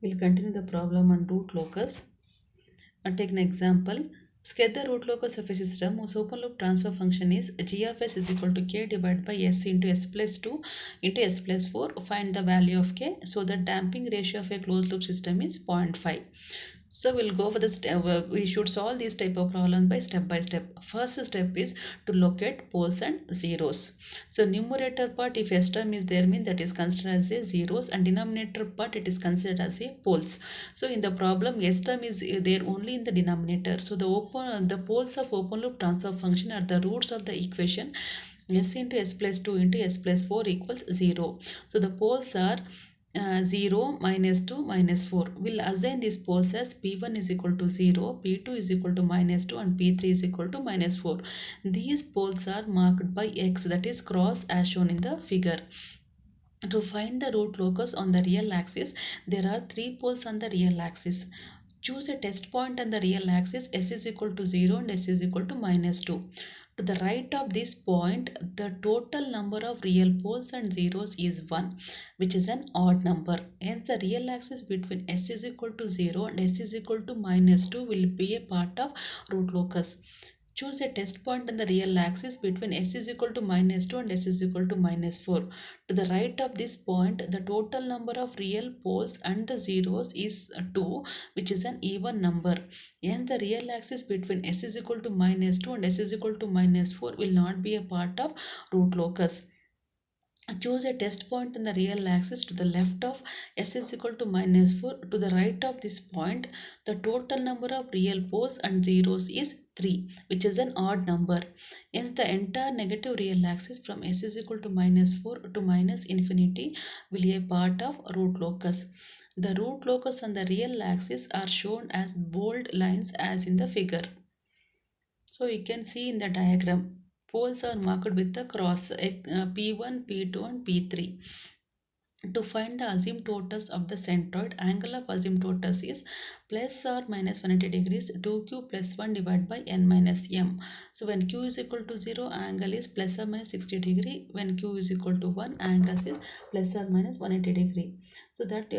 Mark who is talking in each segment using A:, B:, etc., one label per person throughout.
A: We'll continue the problem on root locus. And take an example. Sketch the root locus of a system whose open loop transfer function is g of s is equal to k divided by s into s plus 2 into s plus 4. Find the value of k. So the damping ratio of a closed loop system is 0.5. So we'll go for the step. We should solve these type of problems by step. First step is to locate poles and zeros. So numerator part, if s term is there, mean that is considered as a zeros, and denominator part it is considered as a poles. So in the problem, s term is there only in the denominator. So the poles of open loop transfer function are the roots of the equation s into s plus 2 into s plus 4 equals 0. So the poles are 0, minus 2, minus 4. We'll assign these poles as P1 is equal to 0, P2 is equal to minus 2 and P3 is equal to minus 4. These poles are marked by X, that is cross, as shown in the figure. To find the root locus on the real axis, there are 3 poles on the real axis. Choose a test point on the real axis, s is equal to 0 and s is equal to minus 2. To the right of this point, the total number of real poles and zeros is 1, which is an odd number. Hence, the real axis between s is equal to 0 and s is equal to minus 2 will be a part of root locus. Choose a test point on the real axis between s is equal to minus 2 and s is equal to minus 4. To the right of this point, the total number of real poles and the zeros is 2, which is an even number. Hence, the real axis between s is equal to minus 2 and s is equal to minus 4 will not be a part of root locus. Choose a test point in the real axis to the left of s is equal to minus 4. To the right of this point, the total number of real poles and zeros is 3, which is an odd number. Hence, the entire negative real axis from s is equal to minus 4 to minus infinity will be a part of root locus. The root locus on the real axis are shown as bold lines as in the figure. So you can see in the diagram, poles are marked with the cross P1, P2 and P3. To find the asymptotus of the centroid, angle of asymptotus is plus or minus 180 degrees 2q plus 1 divided by n minus m. So when q is equal to 0, angle is plus or minus 60 degree. When q is equal to 1, angle is plus or minus 180 degree. So that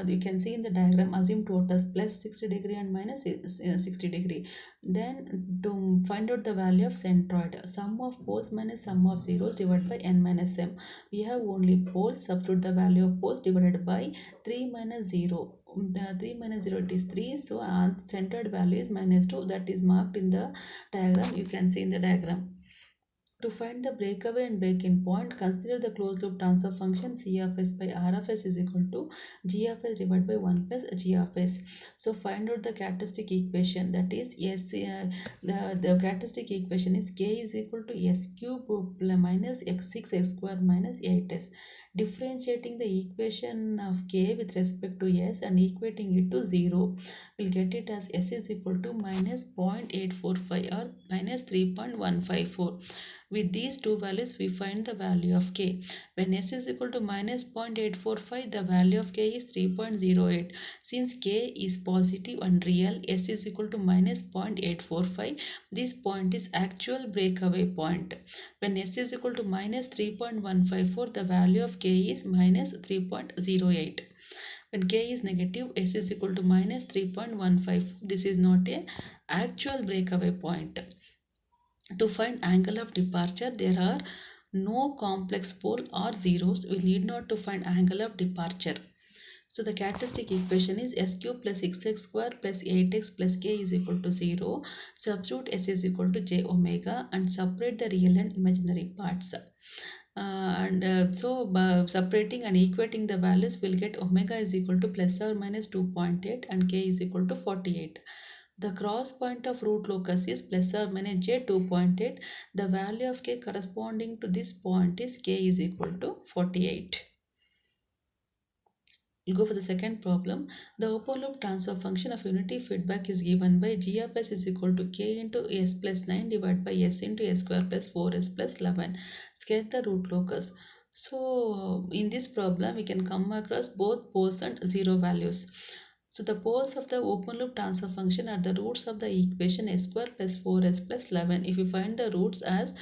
A: you can see in the diagram asymptotus plus 60 degree and minus 60 degree. Then to find out the value of centroid, sum of poles minus sum of zeros divided by n minus m. We have only poles, substitute the value of poles divided by 3 minus 0. The 3 minus 0 it is 3, so our centered value is minus 2, that is marked in the diagram. You can see in the diagram. To find the breakaway and break-in point, consider the closed loop transfer function C of s by R of s is equal to G of s divided by 1 plus G of s. So find out the characteristic equation, that is the characteristic equation is k is equal to s cube minus x6 x square minus 8s. Differentiating the equation of k with respect to s and equating it to 0, we'll get it as s is equal to minus 0.845 or minus 3.154. With these two values, we find the value of k. When s is equal to minus 0.845, the value of k is 3.08. Since k is positive and real, s is equal to minus 0.845. This point is actual breakaway point. When s is equal to minus 3.154, the value of k is minus 3.08. When k is negative, s is equal to minus 3.154. This is not a actual breakaway point. To find angle of departure, there are no complex pole or zeros. We need not to find angle of departure. So the characteristic equation is s cube plus 6x square plus 8x plus k is equal to 0. Substitute s is equal to j omega and separate the real and imaginary parts. Separating and equating the values, will get omega is equal to plus or minus 2.8 and k is equal to 48. The cross point of root locus is plus or minus j 2.8. The value of k corresponding to this point is k is equal to 48. We'll go for the second problem. The open loop transfer function of unity feedback is given by g of s is equal to k into s plus 9 divided by s into s square plus 4s plus 11. Sketch the root locus. So in this problem, we can come across both poles and zero values. So the poles of the open loop transfer function are the roots of the equation s square plus 4s plus 11. If you find the roots as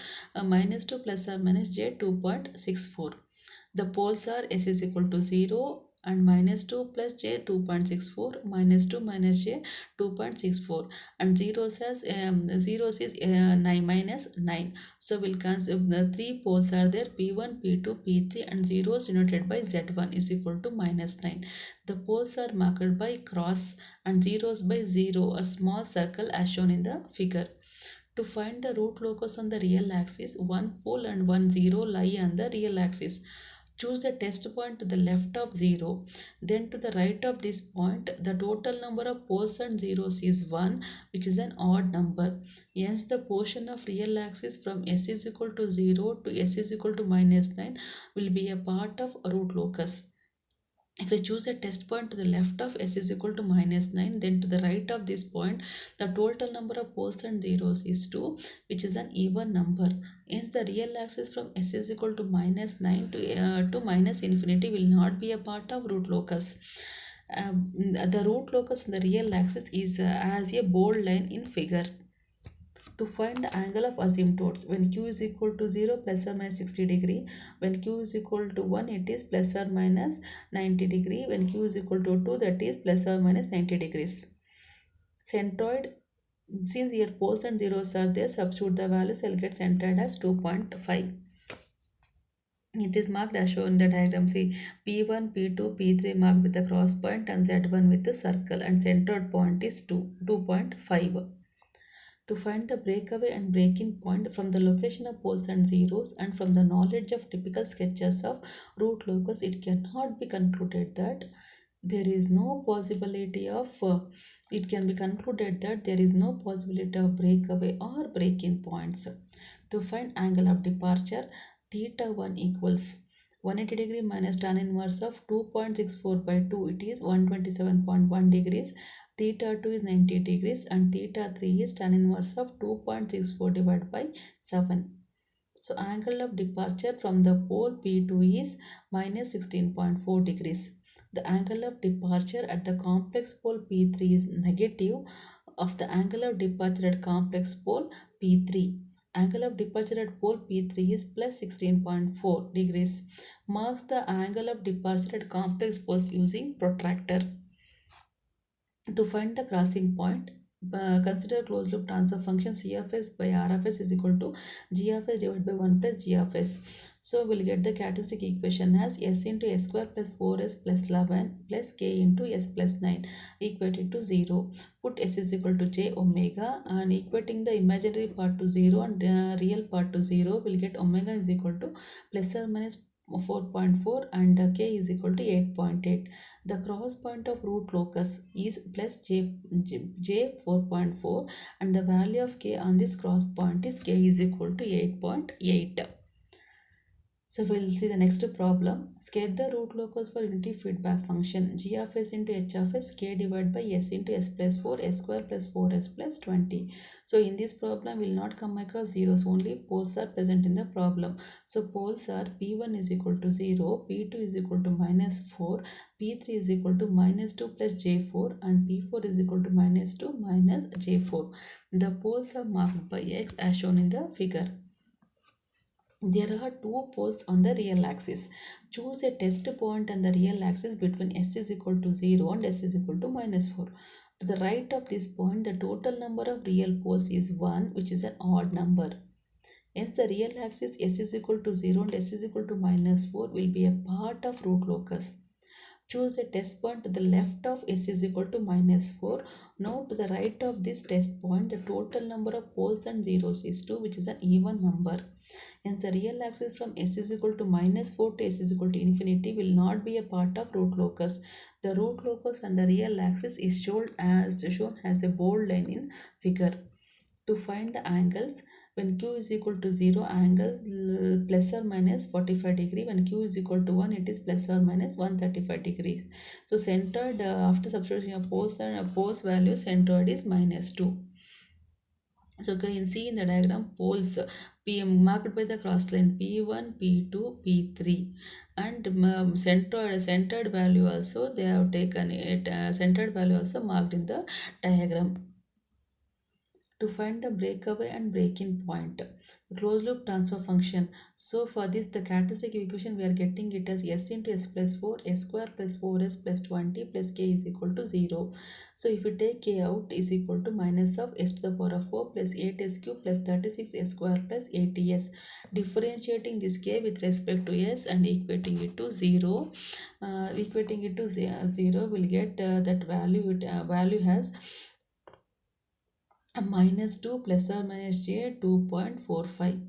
A: minus 2 plus or minus j 2.64. The poles are s is equal to 0 and minus 2 plus j 2.64, minus 2 minus j 2.64, and zeros is 9 minus 9. So we'll consider the three poles are there, p1, p2, p3, and zeros denoted by z1 is equal to minus 9. The poles are marked by cross and zeros by 0, a small circle as shown in the figure. To find the root locus on the real axis, one pole and one zero lie on the real axis. Choose a test point to the left of 0. Then to the right of this point, the total number of poles and zeros is 1, which is an odd number. Hence, the portion of real axis from s is equal to 0 to s is equal to minus 9 will be a part of root locus. If I choose a test point to the left of s is equal to minus 9, then to the right of this point, the total number of poles and zeros is 2, which is an even number. Hence, the real axis from s is equal to minus 9 to minus infinity will not be a part of root locus. The root locus on the real axis is as a bold line in figure. To find the angle of asymptotes, when q is equal to 0 plus or minus 60 degree, when q is equal to 1 it is plus or minus 90 degree, when q is equal to 2 that is plus or minus 90 degrees. Centroid, since here poles and zeros are there, substitute the values, I'll get centroid as 2.5. It is marked as shown in the diagram. See, P1, P2, P3 marked with the cross point and Z1 with the circle, and centered point is 2.5. To find the breakaway and break-in point from the location of poles and zeros and from the knowledge of typical sketches of root locus, it cannot be concluded that there is no possibility of it can be concluded that there is no possibility of breakaway or break-in points. To find angle of departure, theta 1 equals 180 degree minus tan inverse of 2.64 by 2, it is 127.1 degrees. Theta 2 is 90 degrees and theta 3 is tan inverse of 2.64 divided by 7. So angle of departure from the pole P2 is minus 16.4 degrees. The angle of departure at the complex pole P3 is negative of the angle of departure at complex pole P3. Angle of departure at pole P3 is plus 16.4 degrees. Marks the angle of departure at complex poles using protractor. To find the crossing point, consider closed loop transfer function C of s by R of s is equal to G of s divided by 1 plus G of s. So we'll get the characteristic equation as s into s square plus 4s plus 11 plus k into s plus 9 equated to 0. Put s is equal to j omega and equating the imaginary part to 0 and real part to 0, we'll get omega is equal to plus or minus 4.4 and k is equal to 8.8. The cross point of root locus is plus j 4.4 and the value of k on this cross point is k is equal to 8.8. So we'll see the next problem. Sketch the root locus for unity feedback function g of s into h of s k divided by s into s plus 4 s square plus 4s plus 20. So in this problem we'll not come across zeros, only poles are present in the problem. So poles are p1 is equal to 0, p2 is equal to minus 4, p3 is equal to minus 2 plus j4 and p4 is equal to minus 2 minus j4. The poles are marked by x as shown in the figure. There are two poles on the real axis. Choose a test point on the real axis between s is equal to 0 and s is equal to minus 4. To the right of this point, the total number of real poles is 1, which is an odd number. Hence, the real axis s is equal to 0 and s is equal to minus 4 will be a part of root locus. Choose a test point to the left of s is equal to minus 4. Now to the right of this test point, the total number of poles and zeros is 2, which is an even number. Hence the real axis from s is equal to minus 4 to s is equal to infinity will not be a part of root locus. The root locus on the real axis is shown as a bold line in figure. To find the angles, when q is equal to 0, angles plus or minus 45 degree. When q is equal to 1, it is plus or minus 135 degrees. So centered after substituting a poles and poles value, centered is minus 2. So you can see in the diagram poles marked by the cross line P1, P2, P3 and centered value also they have taken it centered value also marked in the diagram. To find the breakaway and break-in point, the closed loop transfer function. So for this, the characteristic equation, we are getting it as s into s plus 4, s square plus 4s plus 20 plus k is equal to 0. So if you take k out, is equal to minus of s to the power of 4 plus 8s cube plus 36 s square plus 80s. Differentiating this k with respect to s and equating it to 0. Equating it to 0 will get that value has a minus 2 plus or minus j 2.45.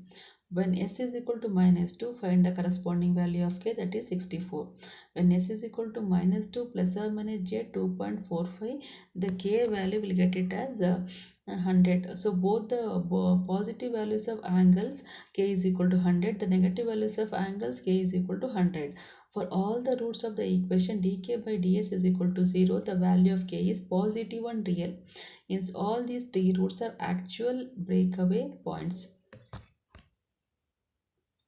A: When s is equal to minus 2, find the corresponding value of k, that is 64. When s is equal to minus 2 plus or minus j 2.45, the k value will get it as 100. So both the positive values of angles k is equal to 100, the negative values of angles k is equal to 100. For all the roots of the equation dk by ds is equal to 0, the value of k is positive and real. Hence, all these three roots are actual breakaway points.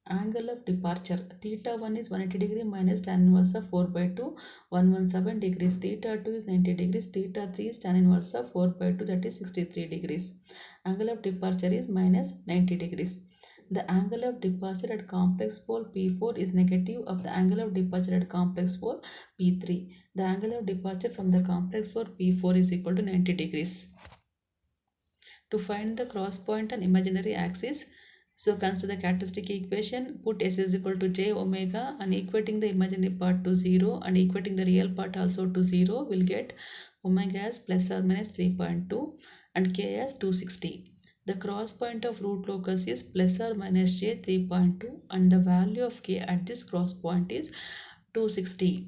A: Angle of departure. Theta 1 is 180 degree minus tan inverse of 4 by 2, 117 degrees. Theta 2 is 90 degrees. Theta 3 is tan inverse of 4 by 2, that is 63 degrees. Angle of departure is minus 90 degrees. The angle of departure at complex pole P4 is negative of the angle of departure at complex pole P3. The angle of departure from the complex pole P4 is equal to 90 degrees. To find the cross point on imaginary axis, so consider the characteristic equation, put s is equal to j omega and equating the imaginary part to 0 and equating the real part also to 0, will get omega as plus or minus 3.2 and k as 260. The cross point of root locus is plus or minus j 3.2 and the value of k at this cross point is 260.